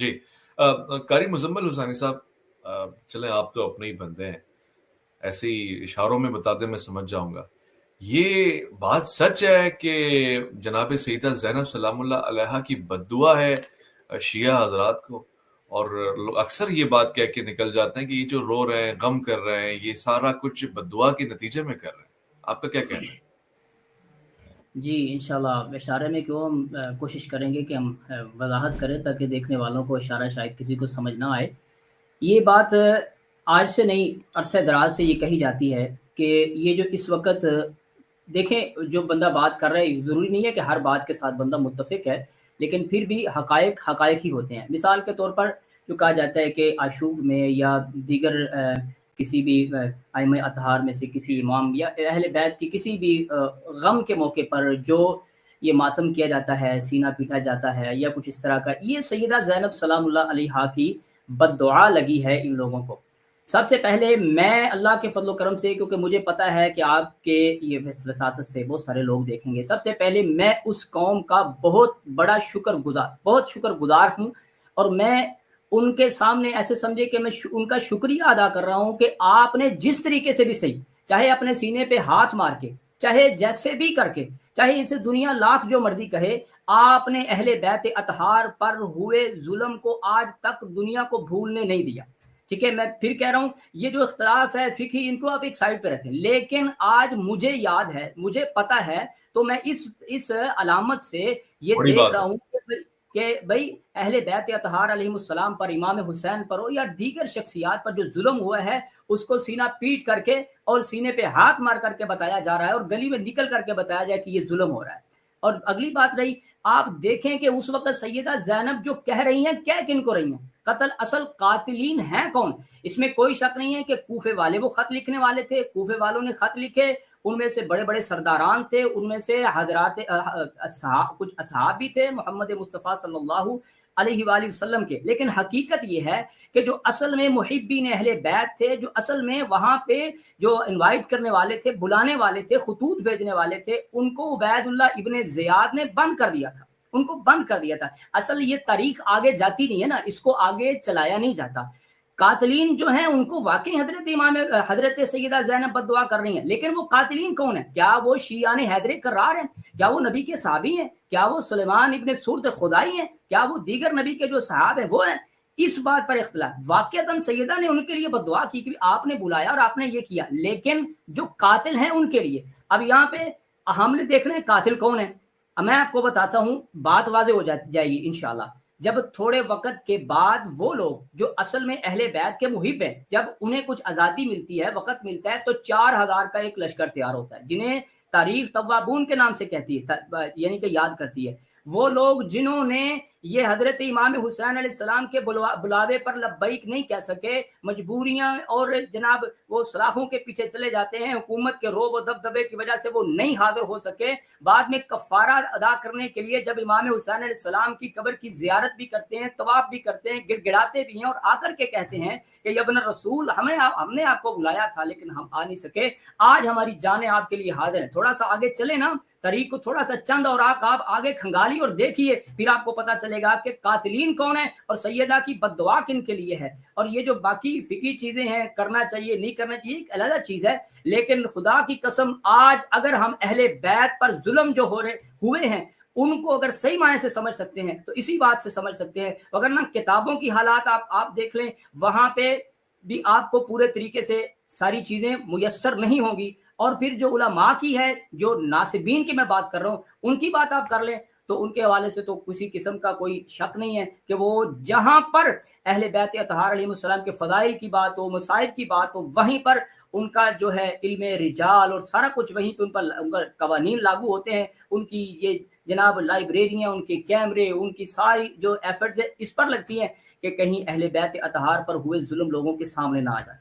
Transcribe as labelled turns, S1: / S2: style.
S1: جی قاری مزمل حسانی صاحب، چلیں آپ تو اپنے ہی بندے ہیں، ایسے ہی اشاروں میں بتا دیں میں سمجھ جاؤں گا. یہ بات سچ ہے کہ جناب سیدہ زینب سلام اللہ علیہا کی بد دعا ہے شیعہ حضرات کو، اور لوگ اکثر یہ بات کہہ کے نکل جاتے ہیں کہ یہ جو رو رہے ہیں، غم کر رہے ہیں، یہ سارا کچھ بد دعا کے نتیجے میں کر رہے ہیں. آپ کا کیا کہنا ہے؟
S2: جی انشاءاللہ اشارے میں کیوں ہم کوشش کریں گے کہ ہم وضاحت کریں تاکہ دیکھنے والوں کو اشارہ شاید کسی کو سمجھ نہ آئے. یہ بات آج سے نہیں، عرصہ دراز سے یہ کہی جاتی ہے کہ یہ جو اس وقت دیکھیں جو بندہ بات کر رہا ہے، ضروری نہیں ہے کہ ہر بات کے ساتھ بندہ متفق ہے، لیکن پھر بھی حقائق حقائق ہی ہوتے ہیں. مثال کے طور پر جو کہا جاتا ہے کہ عاشور میں یا دیگر کسی بھی ائمہ اطہار میں سے کسی امام یا اہل بیت کی کسی بھی غم کے موقع پر جو یہ ماتم کیا جاتا ہے، سینہ پیٹا جاتا ہے یا کچھ اس طرح کا، یہ سیدہ زینب سلام اللہ علیہا کی بد دعا لگی ہے ان لوگوں کو. سب سے پہلے میں اللہ کے فضل و کرم سے، کیونکہ مجھے پتا ہے کہ آپ کے یہ وساطت سے بہت سارے لوگ دیکھیں گے، سب سے پہلے میں اس قوم کا بہت بڑا بہت شکر گزار ہوں، اور میں ان کے سامنے ایسے سمجھے کہ میں ان کا شکریہ ادا کر رہا ہوں کہ آپ نے جس طریقے سے بھی صحیح، چاہے اپنے سینے پہ ہاتھ مار کے، چاہے جیسے بھی کر کے، چاہے اسے دنیا لاکھ جو مرضی کہے، آپ نے اہل بیت اطہار پر ہوئے ظلم کو آج تک دنیا کو بھولنے نہیں دیا. ٹھیک ہے، میں پھر کہہ رہا ہوں یہ جو اختلاف ہے فقہی، ان کو آپ ایک سائڈ پہ رکھیں، لیکن آج مجھے یاد ہے، مجھے پتا ہے، تو میں اس علامت سے یہ
S1: بڑی
S2: دیکھ
S1: بات
S2: رہا
S1: ہے.
S2: ہوں کہ بھائی اہل بیت اطہار علیہ السلام پر، امام حسین پر ہو یا دیگر شخصیات پر جو ظلم ہوا ہے، اس کو سینہ پیٹ کر کے اور سینے پہ ہاتھ مار کر کے بتایا جا رہا ہے، اور گلی میں نکل کر کے بتایا جائے کہ یہ ظلم ہو رہا ہے. اور اگلی بات رہی، آپ دیکھیں کہ اس وقت سیدہ زینب جو کہہ رہی ہیں، کہہ کن کو رہی ہیں؟ قتل اصل قاتلین ہیں کون؟ اس میں کوئی شک نہیں ہے کہ کوفے والے وہ خط لکھنے والے تھے، کوفے والوں نے خط لکھے، ان میں سے بڑے بڑے سرداران تھے، ان میں سے حضرات کچھ اصحاب بھی تھے محمد مصطفیٰ صلی اللہ علیہ وآلہ وسلم کے. لیکن حقیقت یہ ہے کہ جو اصل میں محبین اہل بیت تھے، جو اصل میں وہاں پہ جو انوائٹ کرنے والے تھے، بلانے والے تھے، خطوط بھیجنے والے تھے، ان کو عبید اللہ ابن زیاد نے بند کر دیا تھا، ان کو بند کر دیا تھا. اصل یہ تاریخ آگے جاتی نہیں ہے نا، اس کو آگے چلایا نہیں جاتا. قاتلین جو ہیں ان کو واقعی حضرت سیدہ زینب بد دعا کر رہی ہیں، لیکن وہ قاتلین کون ہیں؟ کیا وہ شیعان حیدر کرار ہیں؟ کیا وہ نبی کے صحابی ہیں؟ کیا وہ سلیمان ابن سرد خدائی ہیں؟ کیا وہ دیگر نبی کے جو صحاب ہیں وہ ہیں؟ اس بات پر اختلاف. واقعتاً سیدہ نے ان کے لیے بد دعا کی کہ آپ نے بلایا اور آپ نے یہ کیا، لیکن جو قاتل ہیں ان کے لیے اب یہاں پہ ہم نے دیکھ لیں قاتل کون ہے. میں آپ کو بتاتا ہوں، بات واضح ہو جائے گی انشاءاللہ جب تھوڑے وقت کے بعد وہ لوگ جو اصل میں اہل بیت کے محب ہیں، جب انہیں کچھ آزادی ملتی ہے، وقت ملتا ہے، تو 4000 کا ایک لشکر تیار ہوتا ہے، جنہیں تاریخ توابون کے نام سے کہتی ہے، یعنی کہ یاد کرتی ہے. وہ لوگ جنہوں نے یہ حضرت امام حسین علیہ السلام کے بلاوے پر لبیک نہیں کہہ سکے، مجبوریاں اور جناب وہ سلاخوں کے پیچھے چلے جاتے ہیں، حکومت کے روب و دبدبے کی وجہ سے وہ نہیں حاضر ہو سکے، بعد میں کفارہ ادا کرنے کے لیے جب امام حسین علیہ السلام کی قبر کی زیارت بھی کرتے ہیں، طواف بھی کرتے ہیں، گڑ گڑاتے بھی ہیں، اور آ کر کے کہتے ہیں کہ ابن رسول ہم نے آپ کو بلایا تھا لیکن ہم آ نہیں سکے، آج ہماری جانیں آپ کے لیے حاضر ہیں. تھوڑا سا آگے چلے نا طریق کو، تھوڑا سا چند اور آپ آگے کھنگالی اور دیکھیے، پھر آپ کو پتا چلے گا کہ قاتلین کون ہیں اور سیدہ کی بد دعا کن کے لیے ہے. اور یہ جو باقی فقہی چیزیں ہیں، کرنا چاہیے نہیں کرنا چاہیے، ایک علیحدہ چیز ہے، لیکن خدا کی قسم آج اگر ہم اہل بیت پر ظلم جو ہوئے ہیں ان کو اگر صحیح معنی سے سمجھ سکتے ہیں تو اسی بات سے سمجھ سکتے ہیں. اگر نہ کتابوں کی حالات آپ دیکھ لیں، وہاں پہ بھی آپ کو پورے طریقے سے ساری چیزیں میسر نہیں ہوں گی. اور پھر جو علماء کی ہے، جو ناصبین کی میں بات کر رہا ہوں، ان کی بات آپ کر لیں تو ان کے حوالے سے تو کسی قسم کا کوئی شک نہیں ہے کہ وہ جہاں پر اہل بیت اطہار علیہ السلام کے فضائل کی بات ہو، مصائب کی بات ہو، وہیں پر ان کا جو ہے علم رجال اور سارا کچھ وہیں پہ ان پر قوانین لاگو ہوتے ہیں. ان کی یہ جناب لائبریریاں، ان کے کیمرے، ان کی ساری جو ایفرٹس اس پر لگتی ہیں کہ کہیں اہل بیت اطہار پر ہوئے ظلم لوگوں کے سامنے نہ آ جائے.